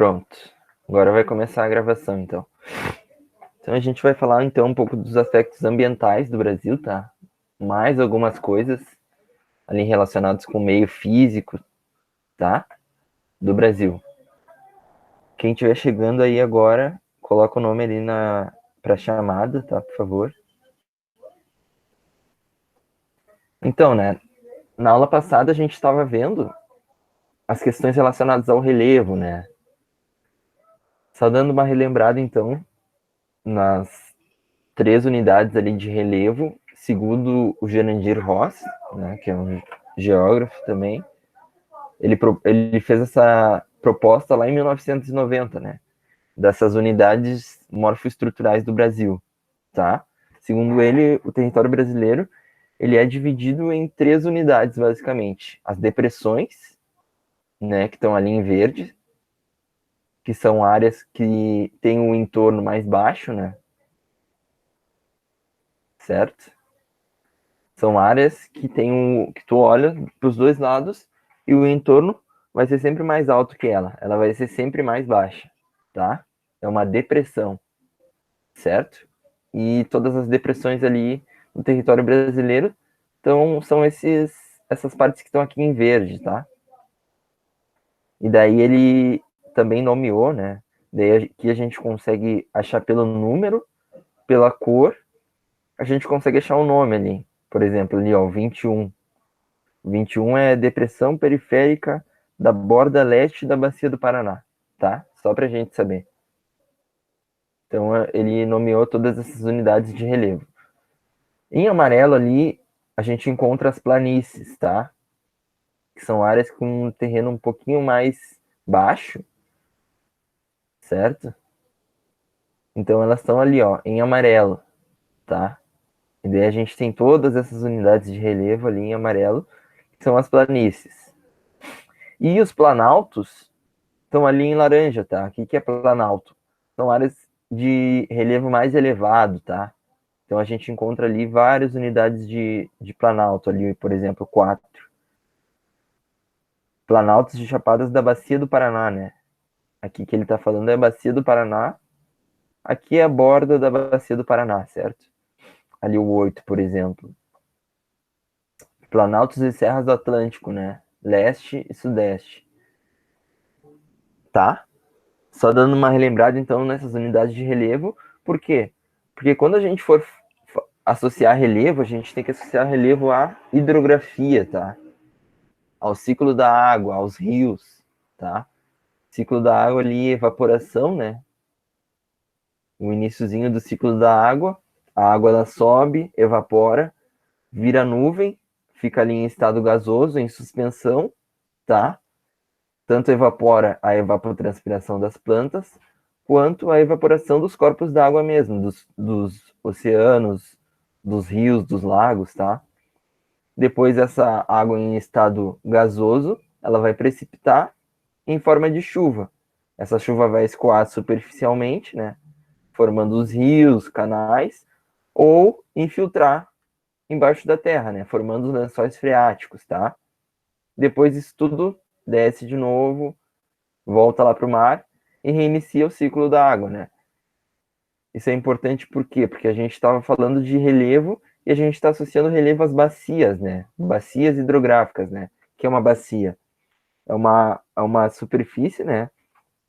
Pronto. Agora vai começar a gravação, então. Então a gente vai falar então um pouco dos aspectos ambientais do Brasil, tá? Mais algumas coisas ali relacionadas com o meio físico, tá? Do Brasil. Quem estiver chegando aí agora, coloca o nome ali para chamada, tá? Por favor. Então, né? Na aula passada a gente estava vendo as questões relacionadas ao relevo, né? Só dando uma relembrada, então, nas 3 unidades ali de relevo, segundo o Jurandir Ross, né, que é um geógrafo também, ele fez essa proposta lá em 1990, né, dessas unidades morfoestruturais do Brasil, tá? Segundo ele, o território brasileiro, ele é dividido em 3 unidades, basicamente. As depressões, né, que estão ali em verde, que são áreas que têm um entorno mais baixo, né, certo? São áreas que que tu olha para os dois lados e o entorno vai ser sempre mais alto que ela. Ela vai ser sempre mais baixa, tá? É uma depressão, certo? E todas as depressões ali no território brasileiro são essas partes que estão aqui em verde, tá? E daí ele também nomeou, né? Daí aqui a gente consegue achar pelo número, pela cor, a gente consegue achar o nome ali. Por exemplo, ali, ó, 21. 21 é depressão periférica da borda leste da bacia do Paraná, tá? Só pra gente saber. Então, ele nomeou todas essas unidades de relevo. Em amarelo ali, a gente encontra as planícies, tá? Que são áreas com um terreno um pouquinho mais baixo, certo? Então, elas estão ali, ó, em amarelo, tá? E daí a gente tem todas essas unidades de relevo ali em amarelo, que são as planícies. E os planaltos estão ali em laranja, tá? O que é planalto? São áreas de relevo mais elevado, tá? Então a gente encontra ali várias unidades de planalto, ali, por exemplo, 4. Planaltos de chapadas da Bacia do Paraná, né? Aqui que ele está falando é a Bacia do Paraná, aqui é a borda da Bacia do Paraná, certo? Ali o 8, por exemplo. Planaltos e Serras do Atlântico, né? Leste e Sudeste. Tá? Só dando uma relembrada, então, nessas unidades de relevo. Por quê? Porque quando a gente for associar relevo, a gente tem que associar relevo à hidrografia, tá? Ao ciclo da água, aos rios, tá? Ciclo da água ali, evaporação, né? O iniciozinho do ciclo da água, a água ela sobe, evapora, vira nuvem, fica ali em estado gasoso, em suspensão, tá? Tanto evapora a evapotranspiração das plantas, quanto a evaporação dos corpos d'água mesmo, dos oceanos, dos rios, dos lagos, tá? Depois essa água em estado gasoso, ela vai precipitar em forma de chuva. Essa chuva vai escoar superficialmente, né? Formando os rios, canais, ou infiltrar embaixo da terra, né? Formando os lençóis freáticos, tá? Depois isso tudo desce de novo, volta lá para o mar e reinicia o ciclo da água, né? Isso é importante por quê? Porque a gente estava falando de relevo e a gente está associando relevo às bacias, né? Bacias hidrográficas, né? O que é uma bacia? É uma superfície, né?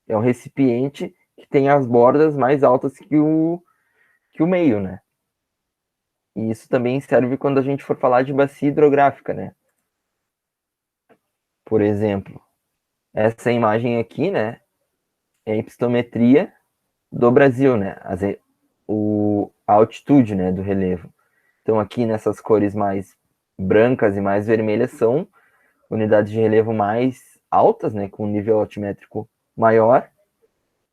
É um recipiente que tem as bordas mais altas que o meio, né? E isso também serve quando a gente for falar de bacia hidrográfica, né? Por exemplo, essa imagem aqui, né? É a epistometria do Brasil, né? A altitude, né, do relevo. Então aqui nessas cores mais brancas e mais vermelhas são unidades de relevo mais altas, né, com um nível altimétrico maior,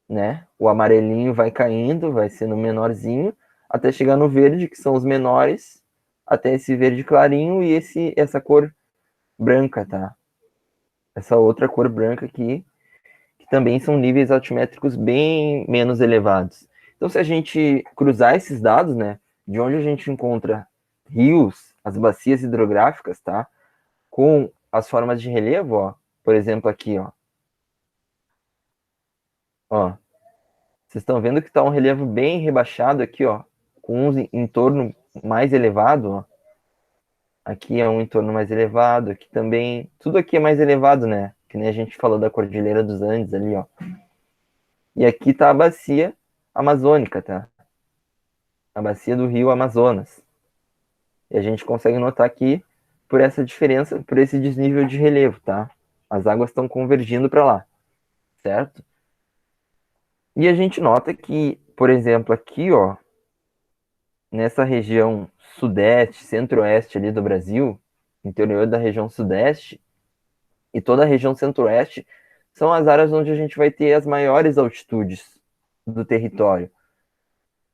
né? O amarelinho vai caindo, vai sendo menorzinho, até chegar no verde, que são os menores, até esse verde clarinho e essa cor branca, tá? Essa outra cor branca aqui, que também são níveis altimétricos bem menos elevados. Então, se a gente cruzar esses dados, né, de onde a gente encontra rios, as bacias hidrográficas, tá, com as formas de relevo, ó, por exemplo, aqui, ó, Ó, vocês estão vendo que está um relevo bem rebaixado aqui, ó, com um entorno mais elevado, ó. Aqui é um entorno mais elevado, aqui também. Tudo aqui é mais elevado, né? Que nem a gente falou da Cordilheira dos Andes ali, ó. E aqui tá a bacia amazônica, tá? A bacia do rio Amazonas. E a gente consegue notar aqui por essa diferença, por esse desnível de relevo, tá? As águas estão convergindo para lá, certo? E a gente nota que, por exemplo, aqui, ó, nessa região sudeste, centro-oeste ali do Brasil, interior da região sudeste e toda a região centro-oeste, são as áreas onde a gente vai ter as maiores altitudes do território.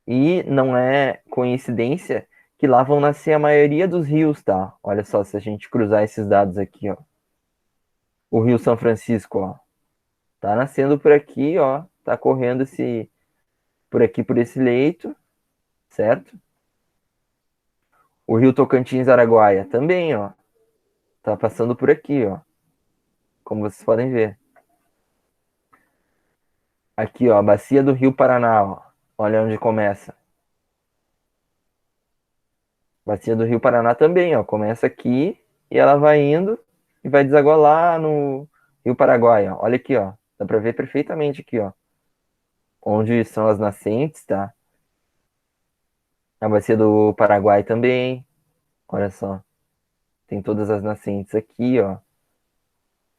E não é coincidência que lá vão nascer a maioria dos rios, tá? Olha só, se a gente cruzar esses dados aqui, ó. O Rio São Francisco, ó, tá nascendo por aqui, ó, tá correndo por aqui, por esse leito, certo? O Rio Tocantins Araguaia também, ó, tá passando por aqui, ó, como vocês podem ver. Aqui, ó, a bacia do Rio Paraná, ó, olha onde começa. Bacia do Rio Paraná também, ó, começa aqui e ela vai indo e vai desaguar lá no Rio Paraguai, ó. Olha aqui, ó, dá pra ver perfeitamente aqui, ó, onde são as nascentes, tá? A bacia do Paraguai também, olha só. Tem todas as nascentes aqui, ó.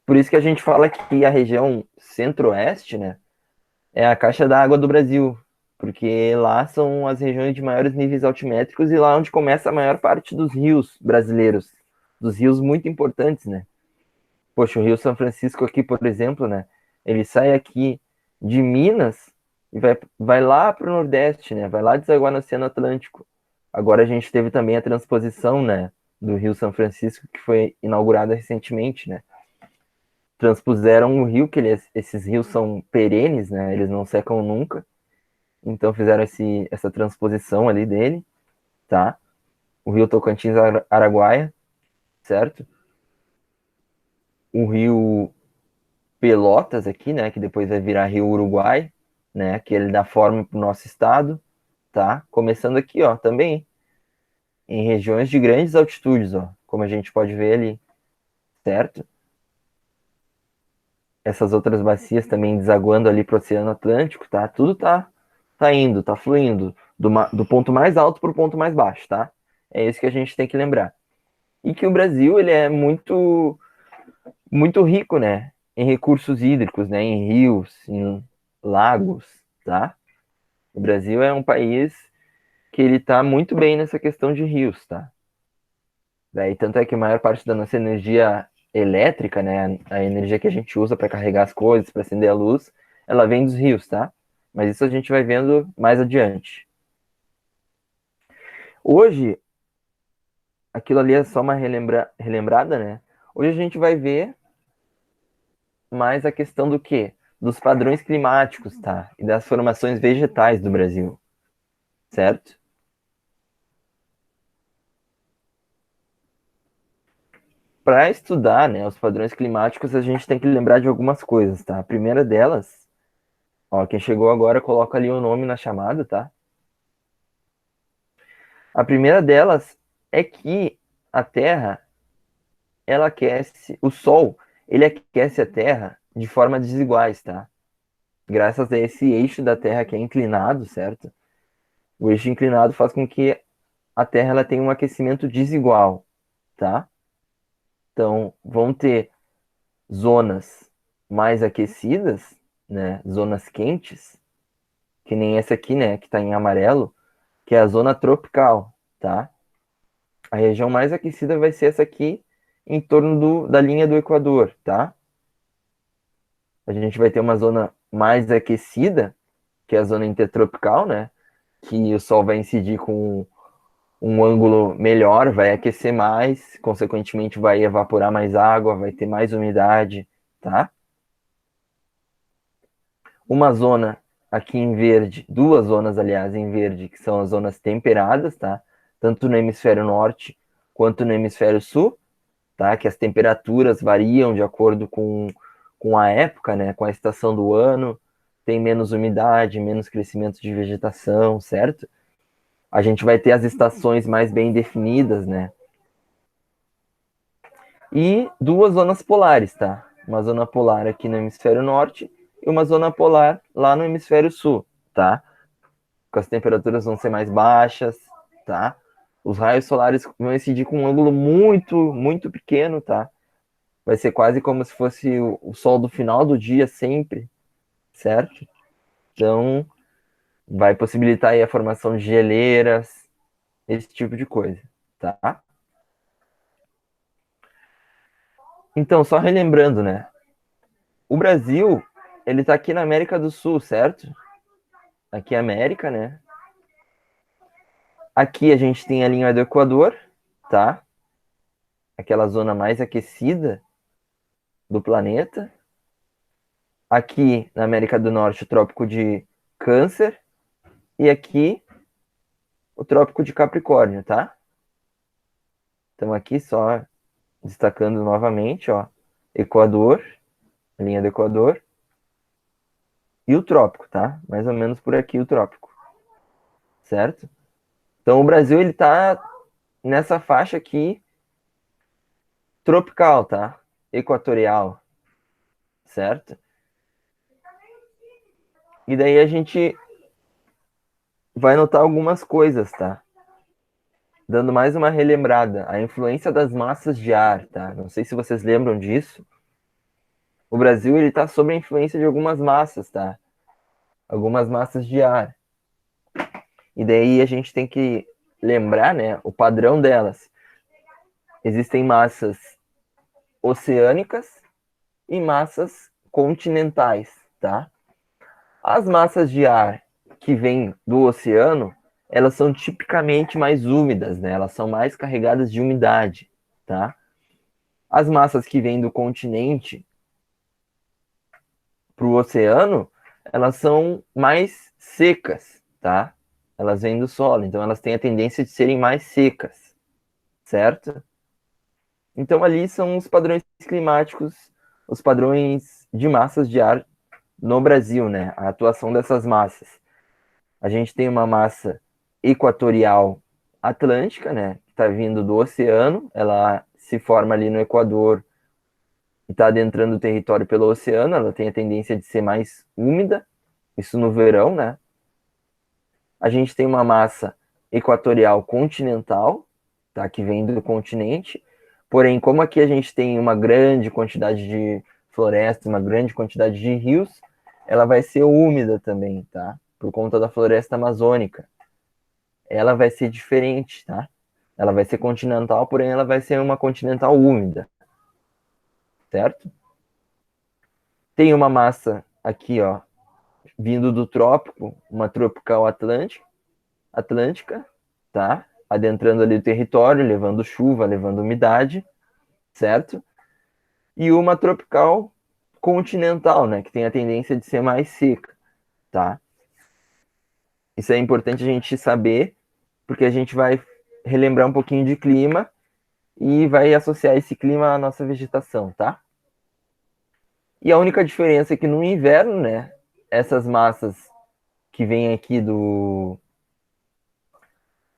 Por isso que a gente fala que a região centro-oeste, né, é a caixa d'água do Brasil, porque lá são as regiões de maiores níveis altimétricos e lá onde começa a maior parte dos rios brasileiros, dos rios muito importantes, né? Poxa, o Rio São Francisco aqui, por exemplo, né, ele sai aqui de Minas e vai lá para o Nordeste, né? Vai lá desaguar no Oceano Atlântico. Agora a gente teve também a transposição, né, do Rio São Francisco, que foi inaugurada recentemente, né? Transpuseram o rio, que esses rios são perenes, né? Eles não secam nunca. Então fizeram essa transposição ali dele, tá? O rio Tocantins Araguaia, certo? O rio Pelotas aqui, né? Que depois vai virar rio Uruguai, né? Que ele dá forma para o nosso estado, tá? Começando aqui, ó, também em regiões de grandes altitudes, ó, como a gente pode ver ali, certo? Essas outras bacias também desaguando ali para o Oceano Atlântico, tá? Tudo tá indo, tá fluindo do ponto mais alto para o ponto mais baixo, tá? É isso que a gente tem que lembrar. E que o Brasil, ele é muito rico, né? Em recursos hídricos, né? Em rios, em lagos, tá? O Brasil é um país que ele tá muito bem nessa questão de rios, tá? Daí, tanto é que a maior parte da nossa energia elétrica, né? A energia que a gente usa para carregar as coisas, para acender a luz, ela vem dos rios, tá? Mas isso a gente vai vendo mais adiante. Hoje, aquilo ali é só uma relembrada, né? Hoje a gente vai ver mais a questão do quê? Dos padrões climáticos, tá? E das formações vegetais do Brasil, certo? Para estudar, né, os padrões climáticos, a gente tem que lembrar de algumas coisas, tá? A primeira delas, ó, quem chegou agora coloca ali o nome na chamada, tá? A primeira delas é que a Terra, ela aquece, o Sol, ele aquece a Terra de forma desiguais, tá? Graças a esse eixo da Terra que é inclinado, certo? O eixo inclinado faz com que a Terra ela tenha um aquecimento desigual, tá? Então, vão ter zonas mais aquecidas, né? Zonas quentes, que nem essa aqui, né? Que está em amarelo, que é a zona tropical, tá? A região mais aquecida vai ser essa aqui, em torno da linha do Equador, tá? A gente vai ter uma zona mais aquecida, que é a zona intertropical, né? Que o Sol vai incidir com um ângulo melhor, vai aquecer mais, consequentemente vai evaporar mais água, vai ter mais umidade, tá? Uma zona aqui em verde, duas zonas, aliás, em verde, que são as zonas temperadas, tá? Tanto no hemisfério norte quanto no hemisfério sul, tá? Que as temperaturas variam de acordo com a época, né? Com a estação do ano. tem menos umidade, menos crescimento de vegetação, certo? A gente vai ter as estações mais bem definidas, né? E duas zonas polares, tá? Uma zona polar aqui no hemisfério norte e uma zona polar lá no hemisfério sul, tá? As temperaturas vão ser mais baixas, tá? Os raios solares vão incidir com um ângulo muito, muito pequeno, tá? Vai ser quase como se fosse o sol do final do dia sempre, certo? Então, vai possibilitar aí a formação de geleiras, esse tipo de coisa, tá? Então, só relembrando, né? O Brasil, ele tá aqui na América do Sul, certo? Aqui é América, né? Aqui a gente tem a linha do Equador, tá? Aquela zona mais aquecida do planeta. Aqui na América do Norte, o Trópico de Câncer. E aqui, o Trópico de Capricórnio, tá? Então aqui só destacando novamente, ó. Equador, a linha do Equador. E o Trópico, tá? Mais ou menos por aqui o Trópico. Certo? Então o Brasil, ele tá nessa faixa aqui tropical, tá? Equatorial, certo? E daí a gente vai notar algumas coisas, tá? Dando mais uma relembrada, a influência das massas de ar, tá? Não sei se vocês lembram disso. O Brasil, ele tá sob a influência de algumas massas, tá? Algumas massas de ar. E daí a gente tem que lembrar, né, o padrão delas. Existem massas oceânicas e massas continentais, tá? As massas de ar que vêm do oceano, elas são tipicamente mais úmidas, né? Elas são mais carregadas de umidade, tá? As massas que vêm do continente para o oceano, elas são mais secas, tá? Elas vêm do solo, então elas têm a tendência de serem mais secas, certo? Então ali são os padrões climáticos, os padrões de massas de ar no Brasil, né? A atuação dessas massas. A gente tem uma massa equatorial atlântica, né? Que está vindo do oceano, ela se forma ali no Equador e está adentrando o território pelo oceano, ela tem a tendência de ser mais úmida, isso no verão, né? A gente tem uma massa equatorial continental, tá? Que vem do continente, porém, como aqui a gente tem uma grande quantidade de florestas, uma grande quantidade de rios, ela vai ser úmida também, tá? Por conta da floresta amazônica. Ela vai ser diferente, tá? Ela vai ser continental, porém ela vai ser uma continental úmida, certo? Tem uma massa aqui, ó, vindo do trópico, uma tropical atlântica, tá? Adentrando ali o território, levando chuva, levando umidade, certo? E uma tropical continental, né? Que tem a tendência de ser mais seca, tá? Isso é importante a gente saber, porque a gente vai relembrar um pouquinho de clima e vai associar esse clima à nossa vegetação, tá? E a única diferença é que no inverno, né? Essas massas que vêm aqui do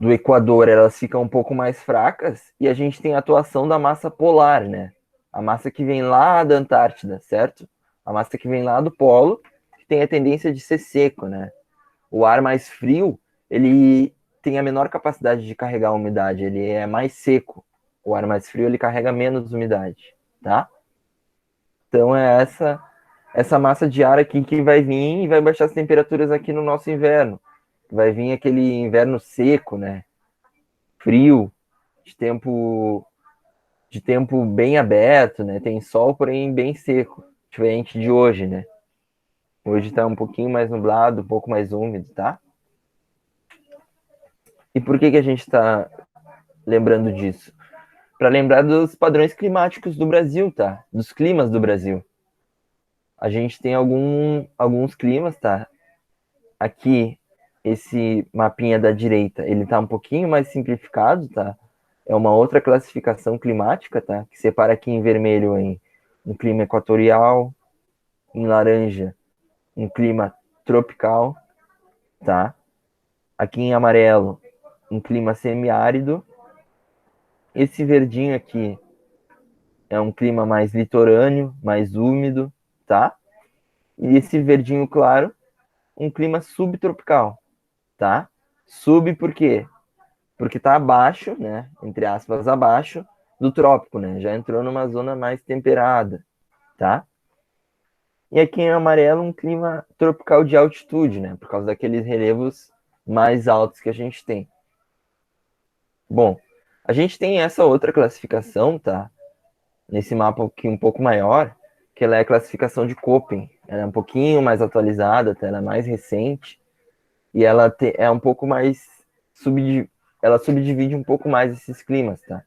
Equador, elas ficam um pouco mais fracas e a gente tem a atuação da massa polar, né? A massa que vem lá da Antártida, certo? A massa que vem lá do polo, que tem a tendência de ser seco, né? O ar mais frio, ele tem a menor capacidade de carregar a umidade, ele é mais seco. O ar mais frio, ele carrega menos umidade, tá? Então é essa massa de ar aqui que vai vir e vai baixar as temperaturas aqui no nosso inverno. Vai vir aquele inverno seco, né? Frio, de tempo bem aberto, né? Tem sol, porém bem seco, diferente de hoje, né? Hoje tá um pouquinho mais nublado, um pouco mais úmido, tá? E por que a gente está lembrando disso? Para lembrar dos padrões climáticos do Brasil, tá? Dos climas do Brasil. A gente tem alguns climas, tá? Aqui, esse mapinha da direita, ele tá um pouquinho mais simplificado, tá? É uma outra classificação climática, tá? Que separa aqui em vermelho em um clima equatorial, em laranja um clima subtropical, tá? Aqui em amarelo, um clima semiárido. Esse verdinho aqui é um clima mais litorâneo, mais úmido, tá? E esse verdinho claro, um clima subtropical, tá? Sub por quê? Porque tá abaixo, né? Entre aspas, abaixo do trópico, né? Já entrou numa zona mais temperada, tá? E aqui em amarelo, um clima tropical de altitude, né? Por causa daqueles relevos mais altos que a gente tem. Bom, a gente tem essa outra classificação, tá? Nesse mapa aqui um pouco maior, que ela é a classificação de Köppen. Ela é um pouquinho mais atualizada, tá? Ela é mais recente e ela é um pouco mais ela subdivide um pouco mais esses climas, tá?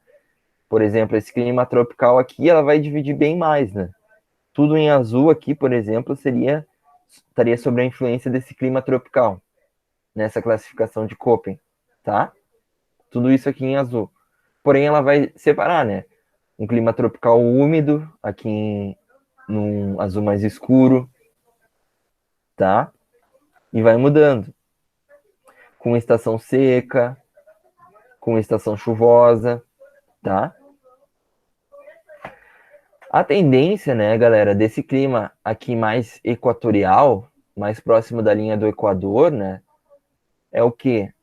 Por exemplo, esse clima tropical aqui, ela vai dividir bem mais, né? Tudo em azul aqui, por exemplo, estaria sob a influência desse clima tropical, nessa classificação de Köppen, tá? Tudo isso aqui em azul. Porém, ela vai separar, né? Um clima tropical úmido, aqui num azul mais escuro, tá? E vai mudando. Com estação seca, com estação chuvosa, tá? A tendência, né, galera, desse clima aqui mais equatorial, mais próximo da linha do Equador, né, é o quê?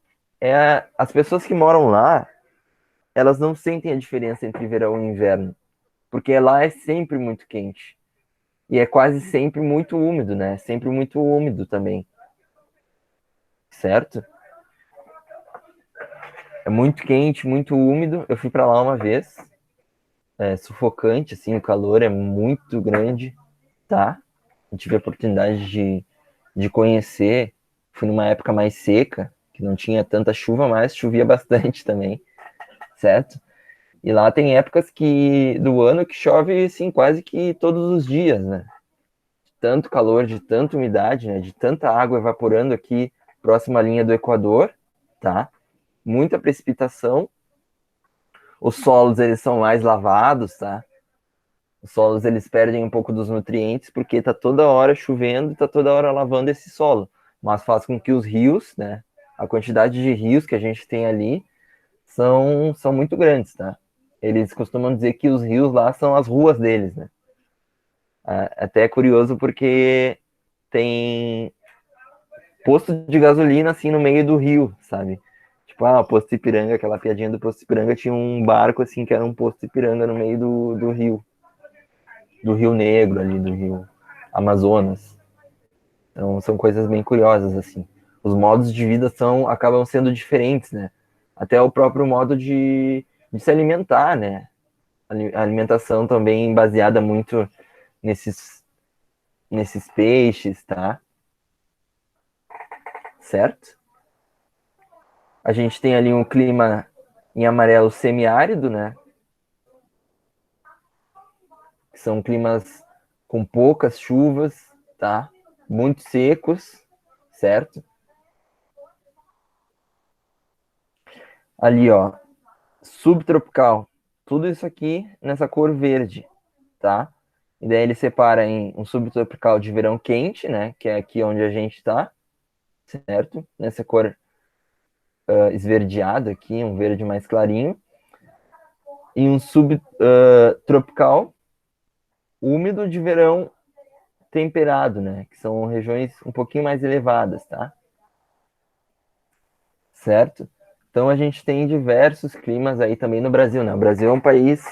As pessoas que moram lá, elas não sentem a diferença entre verão e inverno, porque lá é sempre muito quente e é quase sempre muito úmido, né? Sempre muito úmido também, certo? É muito quente, muito úmido. Eu fui para lá uma vez, é sufocante, assim, o calor é muito grande, tá? Eu tive a oportunidade de conhecer, fui numa época mais seca, que não tinha tanta chuva, mas chovia bastante também, certo? E lá tem épocas do ano que chove, assim, quase que todos os dias, né? De tanto calor, de tanta umidade, né? De tanta água evaporando aqui próxima à linha do Equador, tá? Muita precipitação. Os solos, eles são mais lavados, tá? Os solos, eles perdem um pouco dos nutrientes porque tá toda hora chovendo e tá toda hora lavando esse solo. Mas faz com que os rios, né? A quantidade de rios que a gente tem ali são muito grandes, tá? Eles costumam dizer que os rios lá são as ruas deles, né? Até é curioso porque tem posto de gasolina assim no meio do rio, sabe? Tipo, posto Ipiranga, aquela piadinha do posto Ipiranga, tinha um barco assim que era um posto Ipiranga no meio do Rio Negro ali, do Rio Amazonas. Então são coisas bem curiosas assim. Os modos de vida acabam sendo diferentes, né? Até o próprio modo de se alimentar, né? A alimentação também baseada muito nesses peixes, tá? Certo? A gente tem ali um clima em amarelo semiárido, né? Que são climas com poucas chuvas, tá? Muito secos, certo? Ali, ó, subtropical. Tudo isso aqui nessa cor verde, tá? E daí ele separa em um subtropical de verão quente, né? Que é aqui onde a gente tá, certo? Nessa cor esverdeado aqui, um verde mais clarinho. E um subtropical úmido de verão temperado, né? Que são regiões um pouquinho mais elevadas, tá? Certo? Então a gente tem diversos climas aí também no Brasil, né? O Brasil é um país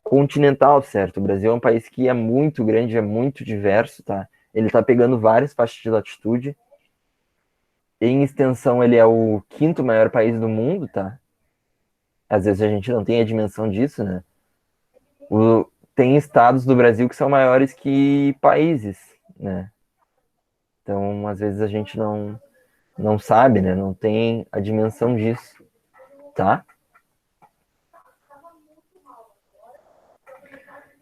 continental, certo? O Brasil é um país que é muito grande, é muito diverso, tá? Ele tá pegando várias faixas de latitude. Em extensão, ele é o quinto maior país do mundo, tá? Às vezes a gente não tem a dimensão disso, né? Tem estados do Brasil que são maiores que países, né? Então, às vezes a gente não sabe, né? Não tem a dimensão disso, tá?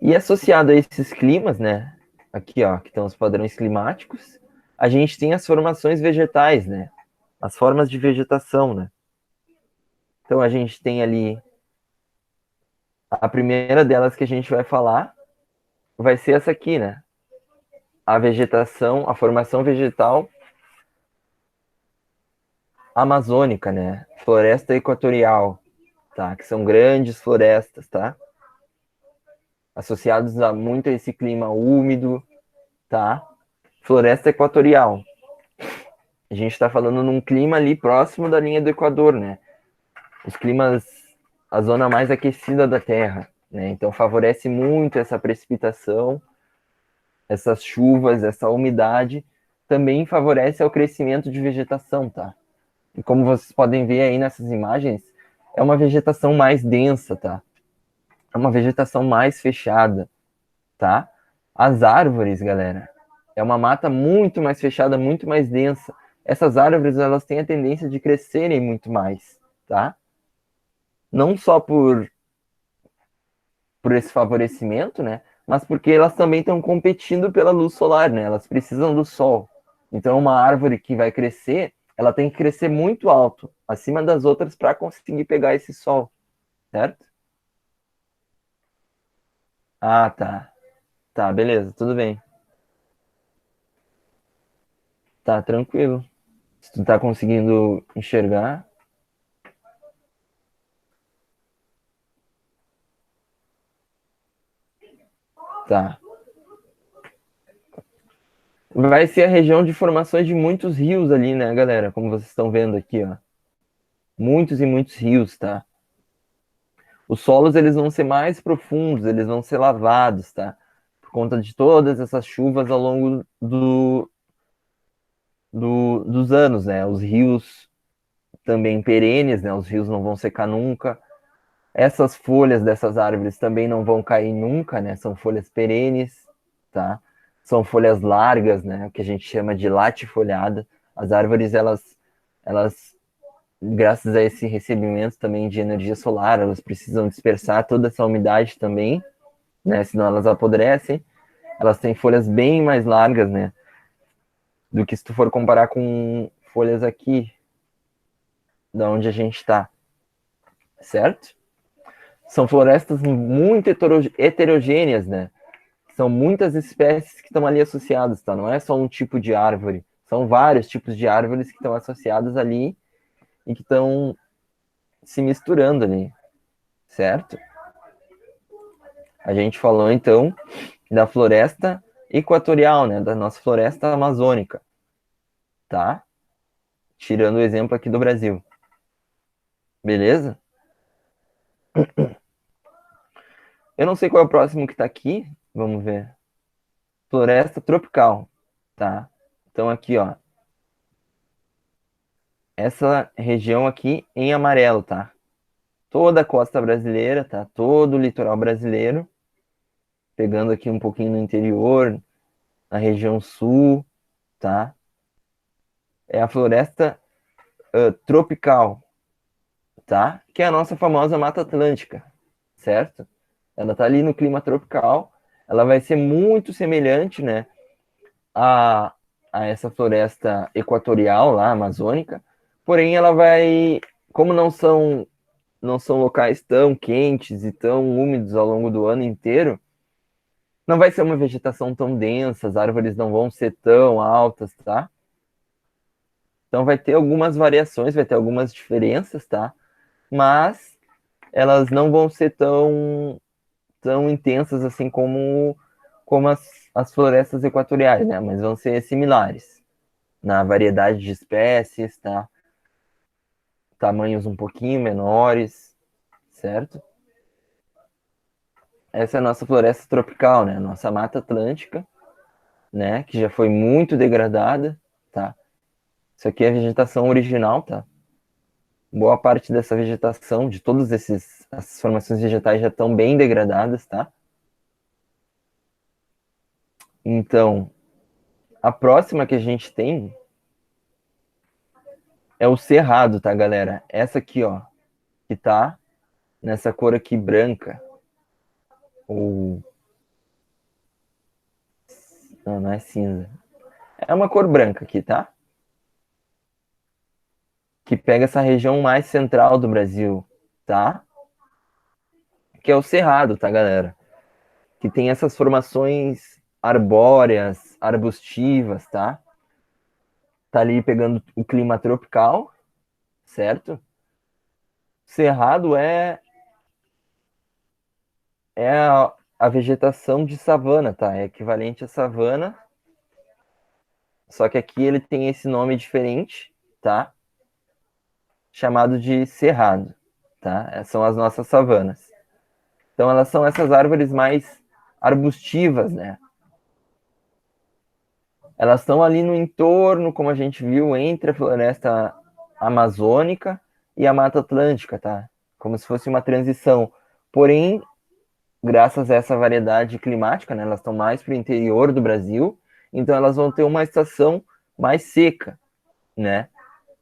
E associado a esses climas, né? Aqui, ó, que estão os padrões climáticos, a gente tem as formações vegetais, né? As formas de vegetação, né? Então a gente tem ali a primeira delas que a gente vai falar vai ser essa aqui, né? A vegetação, a formação vegetal amazônica, né? Floresta equatorial, tá? Que são grandes florestas, tá? Associados a muito a esse clima úmido, tá? Floresta equatorial. A gente está falando num clima ali próximo da linha do Equador, né? Os climas, a zona mais aquecida da Terra, né? Então favorece muito essa precipitação, essas chuvas, essa umidade, também favorece o crescimento de vegetação, tá? E como vocês podem ver aí nessas imagens, é uma vegetação mais densa, tá? É uma vegetação mais fechada, tá? As árvores, galera, é uma mata muito mais fechada, muito mais densa. Essas árvores, elas têm a tendência de crescerem muito mais, tá? Não só por esse favorecimento, né? Mas porque elas também estão competindo pela luz solar, né? Elas precisam do sol. Então, uma árvore que vai crescer, ela tem que crescer muito alto, acima das outras, para conseguir pegar esse sol, certo? Ah, tá. Tá, beleza, tudo bem. Tá, tranquilo. Se tu tá conseguindo enxergar, tá. Vai ser a região de formações de muitos rios ali, né, galera? Como vocês estão vendo aqui, ó. Muitos e muitos rios, tá? Os solos, eles vão ser mais profundos, eles vão ser lavados, tá? Por conta de todas essas chuvas ao longo dos anos, né? Os rios também perenes, né? Os rios não vão secar nunca. Essas folhas dessas árvores também não vão cair nunca, né? São folhas perenes, tá? São folhas largas, né? O que a gente chama de latifoliada. As árvores, elas, graças a esse recebimento também de energia solar, elas precisam dispersar toda essa umidade também, né? Senão elas apodrecem. Elas têm folhas bem mais largas, né? Do que se tu for comparar com folhas aqui, da onde a gente está, certo? São florestas muito heterogêneas, né? São muitas espécies que estão ali associadas, tá? Não é só um tipo de árvore, são vários tipos de árvores que estão associadas ali e que estão se misturando ali, certo? A gente falou então da floresta equatorial, né? Da nossa floresta amazônica, tá? Tirando o exemplo aqui do Brasil, beleza? Eu não sei qual é o próximo que tá aqui, vamos ver. Floresta tropical, tá? Então aqui, ó, essa região aqui em amarelo, tá? Toda a costa brasileira, tá? Todo o litoral brasileiro, pegando aqui um pouquinho no interior, na região sul, tá? É a floresta tropical, tá? Que é a nossa famosa Mata Atlântica, certo? Ela tá ali no clima tropical, ela vai ser muito semelhante, né, a, a essa floresta equatorial lá, amazônica, porém ela vai, como não são locais tão quentes e tão úmidos ao longo do ano inteiro, não vai ser uma vegetação tão densa, as árvores não vão ser tão altas, tá? Então vai ter algumas variações, vai ter algumas diferenças, tá? Mas elas não vão ser tão intensas assim como as florestas equatoriais, né? Mas vão ser similares na variedade de espécies, tá? Tamanhos um pouquinho menores, certo? Essa é a nossa floresta tropical, né? Nossa Mata Atlântica, né? Que já foi muito degradada, tá? Isso aqui é a vegetação original, tá? Boa parte dessa vegetação, de todas essas formações vegetais já estão bem degradadas, tá? Então, a próxima que a gente tem é o cerrado, tá, galera? Essa aqui, ó, que tá nessa cor aqui branca, ou não, não é cinza. É uma cor branca aqui, tá? Que pega essa região mais central do Brasil, tá? Que é o cerrado, tá, galera? Que tem essas formações arbóreas, arbustivas, tá? Tá ali pegando o clima tropical, certo? Cerrado é a vegetação de savana, tá? É equivalente à savana, só que aqui ele tem esse nome diferente, tá? Chamado de cerrado, tá? São as nossas savanas. Então elas são essas árvores mais arbustivas, né? Elas estão ali no entorno, como a gente viu, entre a floresta amazônica e a Mata Atlântica, tá? Como se fosse uma transição. Porém, graças a essa variedade climática, né, elas estão mais para o interior do Brasil, então elas vão ter uma estação mais seca, né?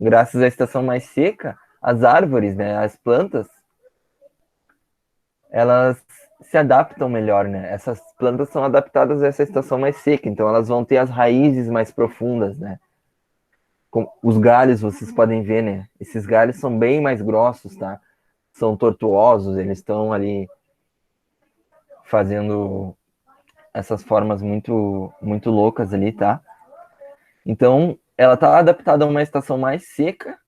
Graças à estação mais seca, as árvores, né, as plantas, elas se adaptam melhor, né? Essas plantas são adaptadas a essa estação mais seca, então elas vão ter as raízes mais profundas, né? Os galhos, vocês podem ver, né? Esses galhos são bem mais grossos, tá? São tortuosos, eles estão ali fazendo essas formas muito, muito loucas ali, tá? Então, ela tá adaptada a uma estação mais seca,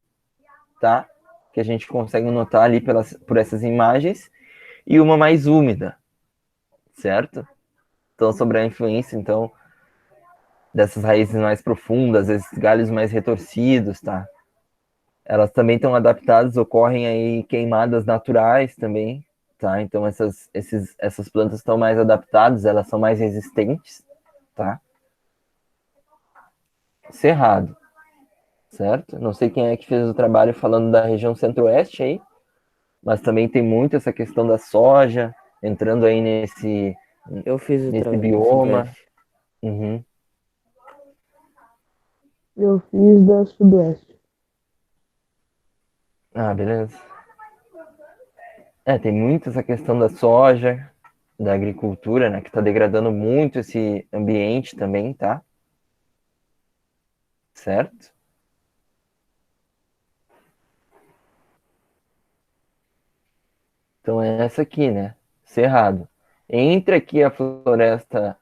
tá? Que a gente consegue notar ali por essas imagens, e uma mais úmida, certo? Então, sobre a influência, então, dessas raízes mais profundas, esses galhos mais retorcidos, tá? Elas também estão adaptadas, ocorrem aí queimadas naturais também, tá? Então essas plantas estão mais adaptadas, elas são mais resistentes, tá? Cerrado, certo? Não sei quem é que fez o trabalho falando da região centro-oeste aí, mas também tem muito essa questão da soja entrando aí Eu fiz o nesse trabalho do bioma. Centro-Oeste. Uhum. Eu fiz da Sudoeste. Ah, beleza. Tem muito essa questão da soja, da agricultura, né, que está degradando muito esse ambiente também, tá? Certo? Então é essa aqui, né? Cerrado. Entre aqui a floresta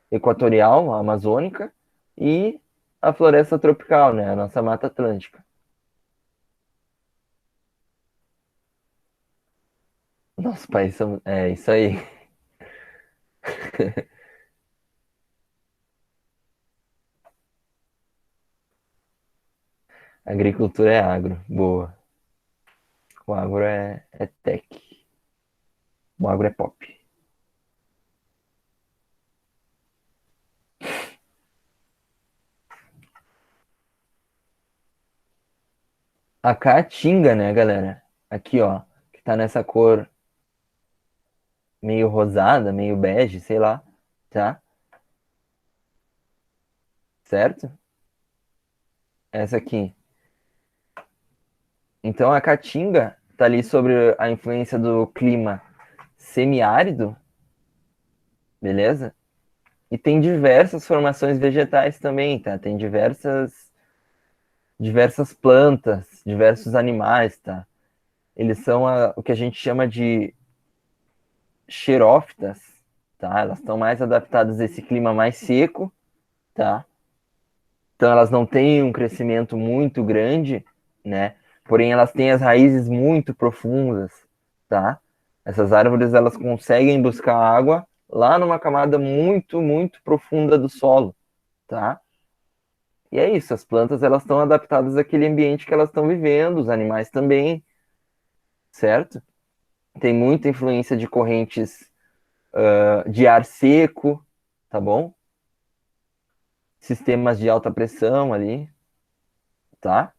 equatorial, a amazônica, e a floresta tropical, né? A nossa Mata Atlântica. Nosso país é isso aí. Agricultura é agro. Boa. O agro é tech. O agro é pop. A caatinga, né, galera? Aqui, ó. Que tá nessa cor meio rosada, meio bege, sei lá. Tá? Certo? Essa aqui. Então a caatinga tá ali sobre a influência do clima semiárido, beleza? E tem diversas formações vegetais também, tá? Tem diversas plantas, diversos animais, tá? Eles são o que a gente chama de xerófitas, tá? Elas estão mais adaptadas a esse clima mais seco, tá? Então elas não têm um crescimento muito grande, né? Porém elas têm as raízes muito profundas, tá? Essas árvores elas conseguem buscar água lá numa camada muito, muito profunda do solo, tá? E é isso, as plantas elas estão adaptadas àquele ambiente que elas estão vivendo, os animais também, certo? Tem muita influência de correntes de ar seco, tá bom? Sistemas de alta pressão ali, tá?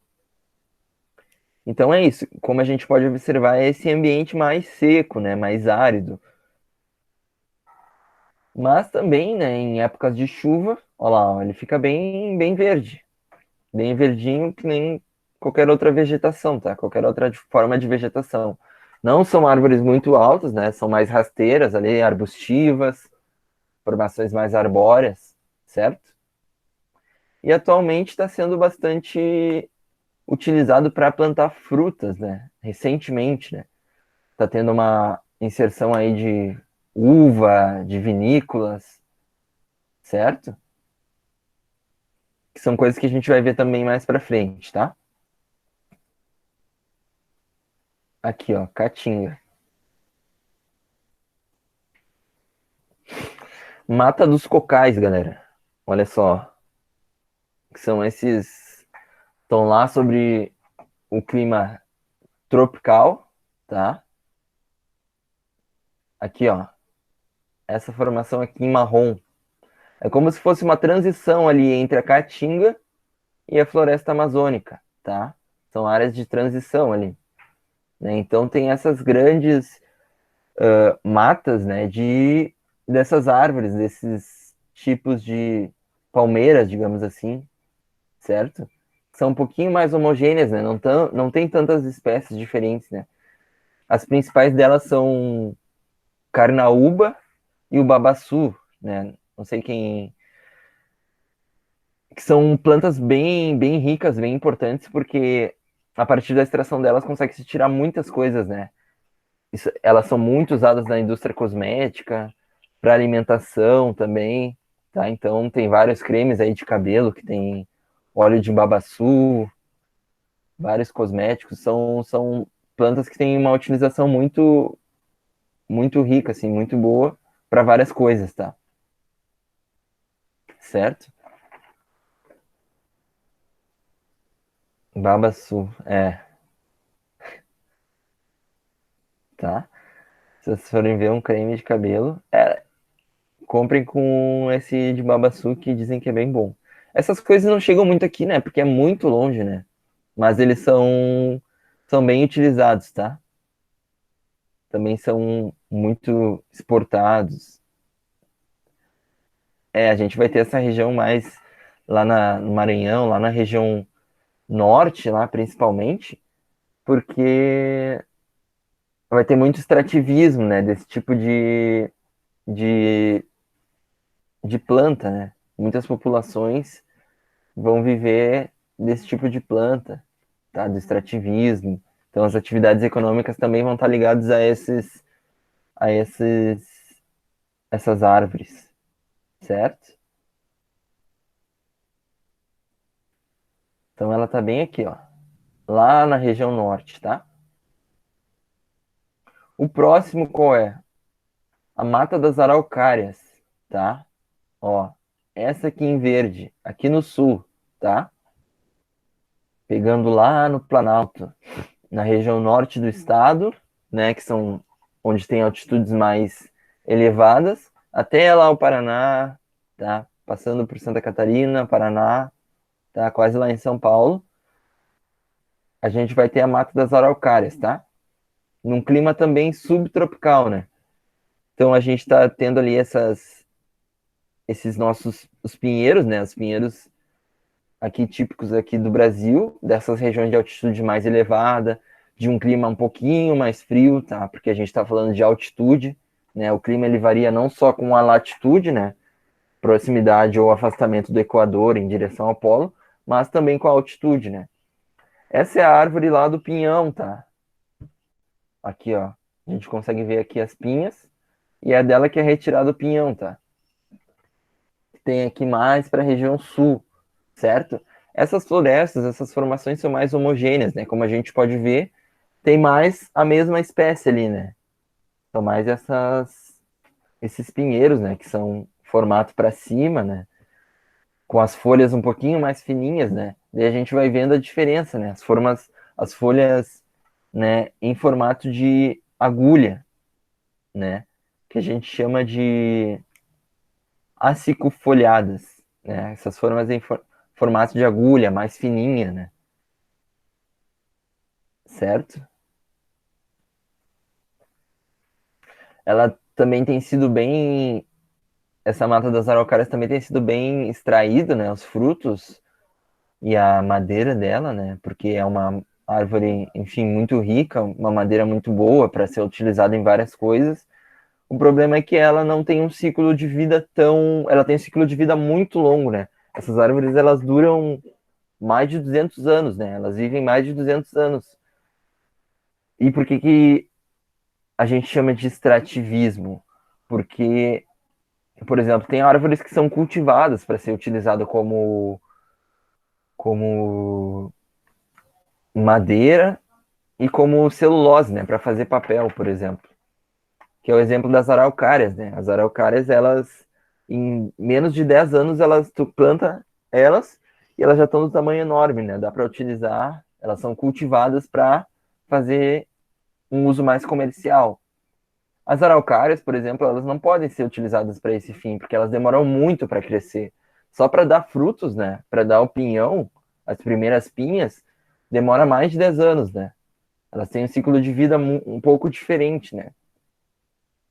Então é isso. Como a gente pode observar, é esse ambiente mais seco, né? Mais árido. Mas também, né, em épocas de chuva, olha lá, ó, ele fica bem, bem verde. Bem verdinho, que nem qualquer outra vegetação, tá? Qualquer outra forma de vegetação. Não são árvores muito altas, né? São mais rasteiras ali, arbustivas, formações mais arbóreas, certo? E atualmente está sendo bastante utilizado para plantar frutas, né? Recentemente, né? Tá tendo uma inserção aí de uva, de vinícolas, certo? Que são coisas que a gente vai ver também mais para frente, tá? Aqui, ó, caatinga. Mata dos cocais, galera. Olha só. Que são esses. Estão lá sobre o clima tropical, tá? Aqui, ó. Essa formação aqui em marrom. É como se fosse uma transição ali entre a caatinga e a floresta amazônica, tá? São áreas de transição ali, né? Então tem essas grandes matas, né, dessas árvores, desses tipos de palmeiras, digamos assim, certo? São um pouquinho mais homogêneas, né? Não tem tantas espécies diferentes, né? As principais delas são carnaúba e o babaçu, né? Não sei quem, que são plantas bem ricas, bem importantes, porque a partir da extração delas consegue se tirar muitas coisas, né? Elas são muito usadas na indústria cosmética, para alimentação também, tá? Então tem vários cremes aí de cabelo que tem óleo de babaçu, vários cosméticos, são plantas que têm uma utilização muito rica, assim, muito boa para várias coisas, tá? Certo? Babaçu, tá? Se vocês forem ver um creme de cabelo, comprem com esse de babaçu que dizem que é bem bom. Essas coisas não chegam muito aqui, né? Porque é muito longe, né? Mas eles são bem utilizados, tá? Também são muito exportados. A gente vai ter essa região mais lá no Maranhão, lá na região norte, lá principalmente, porque vai ter muito extrativismo, né? Desse tipo de, de planta, né? Muitas populações vão viver desse tipo de planta, tá? Do extrativismo. Então as atividades econômicas também vão estar ligadas a essas árvores, certo? Então ela tá bem aqui, ó, lá na região norte, tá? O próximo qual é? A Mata das Araucárias, tá? Ó, essa aqui em verde, aqui no sul, tá? Pegando lá no Planalto, na região norte do estado, né, que são onde tem altitudes mais elevadas, até lá o Paraná, tá? Passando por Santa Catarina, Paraná, tá? Quase lá em São Paulo, a gente vai ter a Mata das Araucárias, tá? Num clima também subtropical, né? Então a gente está tendo ali esses nossos os pinheiros, né? Os pinheiros aqui típicos aqui do Brasil, dessas regiões de altitude mais elevada, de um clima um pouquinho mais frio, tá? Porque a gente está falando de altitude, né? O clima ele varia não só com a latitude, né? Proximidade ou afastamento do Equador em direção ao polo, mas também com a altitude, né? Essa é a árvore lá do pinhão, tá? Aqui, ó. A gente consegue ver aqui as pinhas e é dela que é retirado o pinhão, tá? Tem aqui mais para a região sul, certo? Essas florestas, essas formações são mais homogêneas, né? Como a gente pode ver, tem mais a mesma espécie ali, né? São mais esses pinheiros, né? Que são formato para cima, né? Com as folhas um pouquinho mais fininhas, né? Daí a gente vai vendo a diferença, né? As folhas, né? Em formato de agulha, né? Que a gente chama de acicufolhadas, né? Essas formas em formato de agulha, mais fininha, né? Certo? Ela também tem sido bem. Essa mata das araucárias também tem sido bem extraído, né? Os frutos e a madeira dela, né? Porque é uma árvore, enfim, muito rica, uma madeira muito boa para ser utilizada em várias coisas. O problema é que ela não tem um ciclo de vida tão. Ela tem um ciclo de vida muito longo, né? Essas árvores elas duram mais de 200 anos, né? Elas vivem mais de 200 anos. E por que que a gente chama de extrativismo? Porque, por exemplo, tem árvores que são cultivadas para ser utilizada como madeira e como celulose, né, para fazer papel, por exemplo. Que é o exemplo das araucárias, né? As araucárias, elas, em menos de 10 anos, tu planta elas e elas já estão do tamanho enorme, né? Dá para utilizar, elas são cultivadas para fazer um uso mais comercial. As araucárias, por exemplo, elas não podem ser utilizadas para esse fim, porque elas demoram muito para crescer. Só para dar frutos, né? Para dar o pinhão, as primeiras pinhas, demora mais de 10 anos, né? Elas têm um ciclo de vida um pouco diferente, né?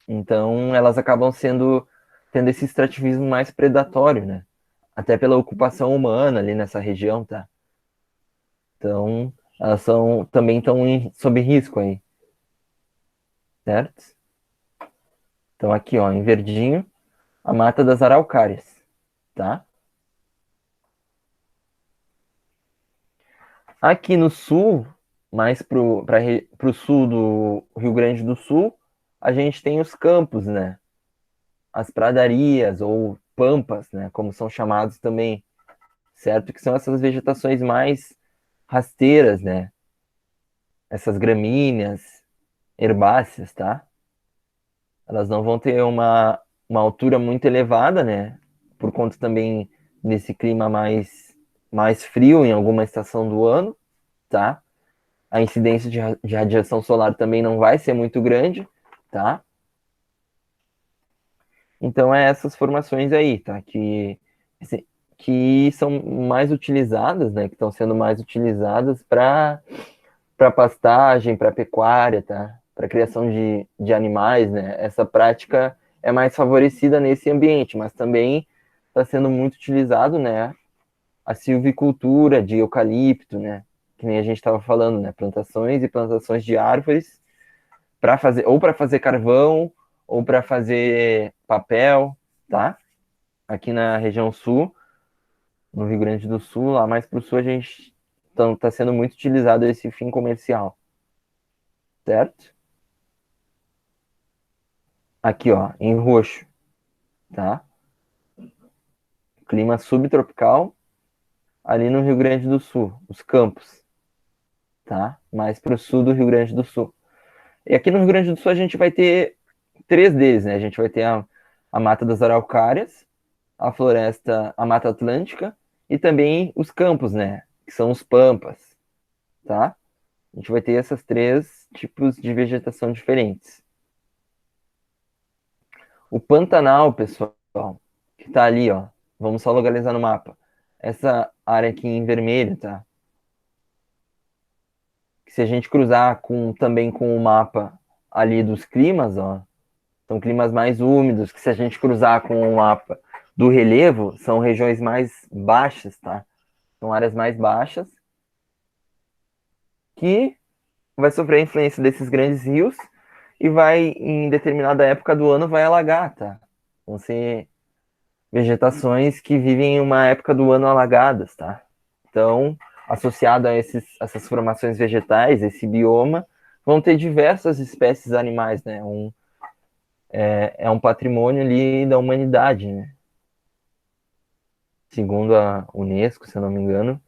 Então, elas acabam tendo esse extrativismo mais predatório, né? Até pela ocupação humana ali nessa região, tá? Então, elas também estão sob risco aí, certo? Então, aqui, ó, em verdinho, a mata das araucárias, tá? Aqui no sul, mais pro sul do Rio Grande do Sul, a gente tem os campos, né? As pradarias ou pampas, né? Como são chamados também, certo? Que são essas vegetações mais rasteiras, né? Essas gramíneas, herbáceas, tá? Elas não vão ter uma altura muito elevada, né? Por conta também desse clima mais frio em alguma estação do ano, tá? A incidência de radiação solar também não vai ser muito grande, tá? Então é essas formações aí, tá? Que são mais utilizadas, né? Que estão sendo mais utilizadas para pastagem, para pecuária, tá? Para criação de animais, né? Essa prática é mais favorecida nesse ambiente, mas também está sendo muito utilizado, né? A silvicultura de eucalipto, né? Que nem a gente estava falando, né? Plantações e plantações de árvores para fazer carvão ou para fazer papel, tá? Aqui na região sul, no Rio Grande do Sul, lá mais para o sul, a gente está sendo muito utilizado esse fim comercial, certo? Aqui, ó, em roxo, tá? Clima subtropical, ali no Rio Grande do Sul, os campos, tá? Mais para o sul do Rio Grande do Sul. E aqui no Rio Grande do Sul a gente vai ter três deles, né? A gente vai ter a Mata das Araucárias, a floresta, a Mata Atlântica e também os campos, né? Que são os pampas, tá? A gente vai ter esses três tipos de vegetação diferentes. O Pantanal, pessoal, que tá ali, ó. Vamos só localizar no mapa. Essa área aqui em vermelho, tá? Que se a gente cruzar também com o mapa ali dos climas, ó, são climas mais úmidos, que se a gente cruzar com o mapa do relevo, são regiões mais baixas, tá? São áreas mais baixas que vai sofrer a influência desses grandes rios e vai, em determinada época do ano, vai alagar, tá? Vão ser vegetações que vivem em uma época do ano alagadas, tá? Então, associado a essas formações vegetais, esse bioma, vão ter diversas espécies animais, né? É um patrimônio ali da humanidade, né? Segundo a Unesco, se eu não me engano,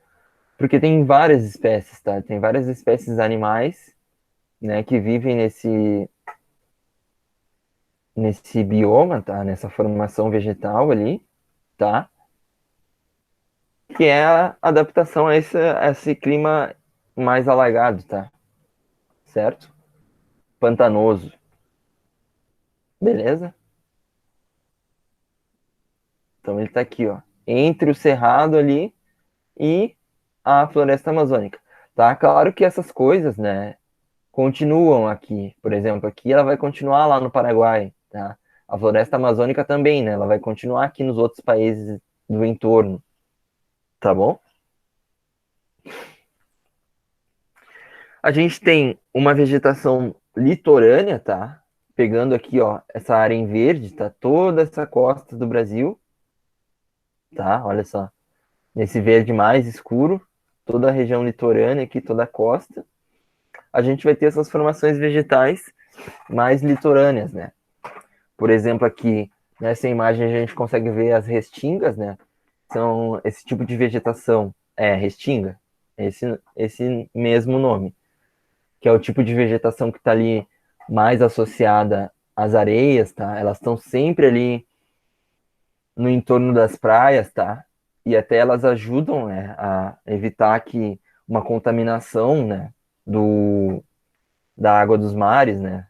porque tem várias espécies, tá? Tem várias espécies animais, né, que vivem nesse bioma, tá? Nessa formação vegetal ali, tá? Que é a adaptação a esse clima mais alagado, tá? Certo? Pantanoso. Beleza? Então ele tá aqui, ó. Entre o cerrado ali e a floresta amazônica. Tá? Claro que essas coisas, né, continuam aqui. Por exemplo, aqui ela vai continuar lá no Paraguai, tá? A floresta amazônica também, né? Ela vai continuar aqui nos outros países do entorno, tá bom? A gente tem uma vegetação litorânea, tá? Pegando aqui, ó, essa área em verde, tá? Toda essa costa do Brasil, tá? Olha só. Nesse verde mais escuro, toda a região litorânea aqui, toda a costa. A gente vai ter essas formações vegetais mais litorâneas, né? Por exemplo, aqui nessa imagem a gente consegue ver as restingas, né? São esse tipo de vegetação. É, restinga. Esse mesmo nome. que é o tipo de vegetação que está ali mais associada às areias, tá? Elas estão sempre ali no entorno das praias, tá? E até elas ajudam, né, a evitar que uma contaminação, né, da água dos mares, né?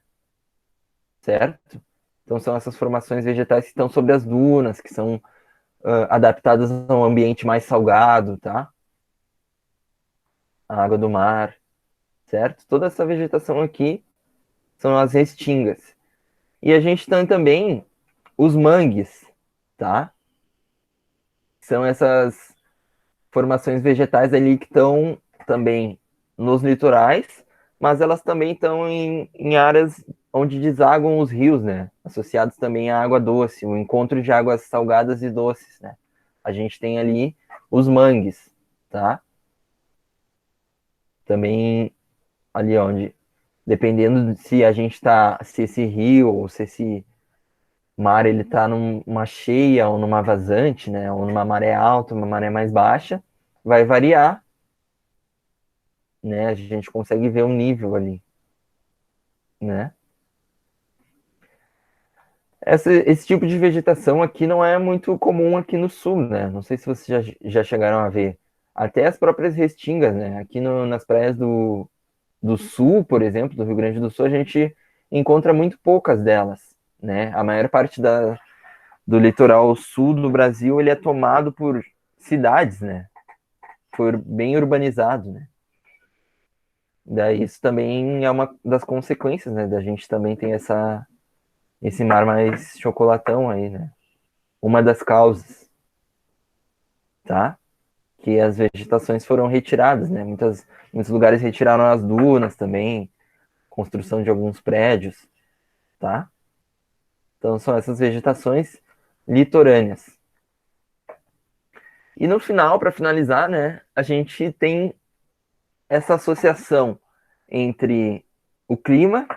Certo? Então são essas formações vegetais que estão sobre as dunas, que são adaptadas a um ambiente mais salgado, tá? A água do mar, certo? Toda essa vegetação aqui são as restingas. E a gente tem também os mangues, tá? São essas formações vegetais ali que estão também nos litorais, mas elas também estão em áreas onde desaguam os rios, né? Associados também à água doce, o encontro de águas salgadas e doces, né? A gente tem ali os mangues, tá? Também ali onde, dependendo de se a gente tá, se esse rio ou se esse mar ele tá numa cheia ou numa vazante, né? Ou numa maré alta, uma maré mais baixa, vai variar, né? A gente consegue ver um nível ali, né? Esse tipo de vegetação aqui não é muito comum aqui no sul, né? Não sei se vocês já chegaram a ver. Até as próprias restingas, né? Aqui nas praias do sul, por exemplo, do Rio Grande do Sul, a gente encontra muito poucas delas, né? A maior parte do litoral sul do Brasil, ele é tomado por cidades, né? Por bem urbanizado, né? Daí isso também é uma das consequências, né? Da gente também tem esse mar mais chocolatão aí, né? Uma das causas, tá? Que as vegetações foram retiradas, né? Muitos lugares retiraram as dunas também, construção de alguns prédios, tá? Então são essas vegetações litorâneas. E no final, para finalizar, né, a gente tem essa associação entre o clima,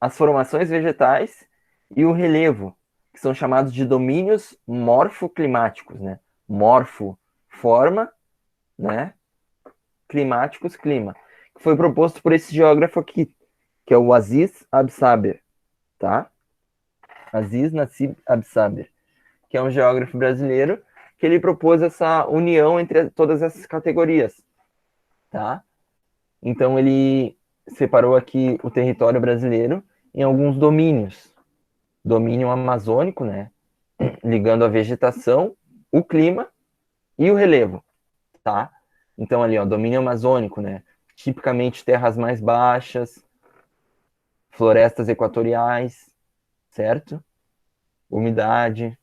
as formações vegetais e o relevo, que são chamados de domínios morfoclimáticos, né? Morfo, forma, né? Climáticos, clima. Que foi proposto por esse geógrafo aqui, que é o Aziz Absaber, tá? Aziz Nassib Absaber, que é um geógrafo brasileiro, que ele propôs essa união entre todas essas categorias, tá? Então ele separou aqui o território brasileiro em alguns domínios. Domínio amazônico, né? Ligando a vegetação, o clima e o relevo, tá? Então ali, ó, domínio amazônico, né? Tipicamente terras mais baixas, florestas equatoriais, certo? Umidade,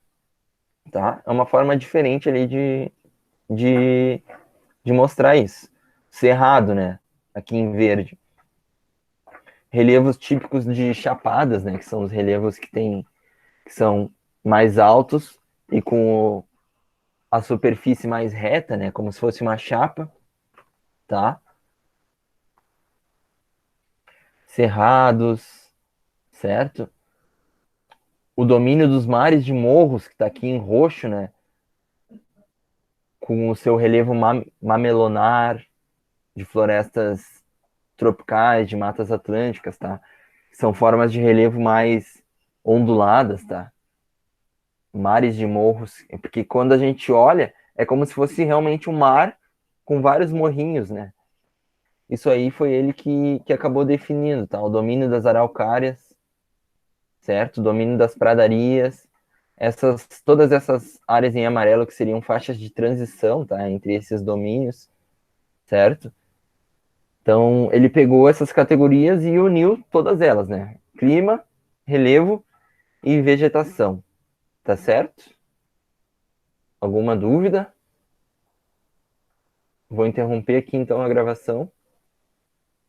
tá? É uma forma diferente ali de, de mostrar isso. Cerrado, né? Aqui em verde. Relevos típicos de chapadas, né? Que são os relevos que são mais altos e com a superfície mais reta, né? Como se fosse uma chapa, tá? Cerrados, certo? O domínio dos mares de morros, que está aqui em roxo, né? Com o seu relevo mamelonar, de florestas tropicais, de matas atlânticas, tá? São formas de relevo mais onduladas, tá? Mares de morros, porque quando a gente olha, é como se fosse realmente um mar com vários morrinhos, né? Isso aí foi ele que acabou definindo, tá? O domínio das araucárias, certo? O domínio das pradarias, todas essas áreas em amarelo que seriam faixas de transição, tá? Entre esses domínios, certo? Então, ele pegou essas categorias e uniu todas elas, né? Clima, relevo e vegetação, tá certo? Alguma dúvida? Vou interromper aqui então a gravação.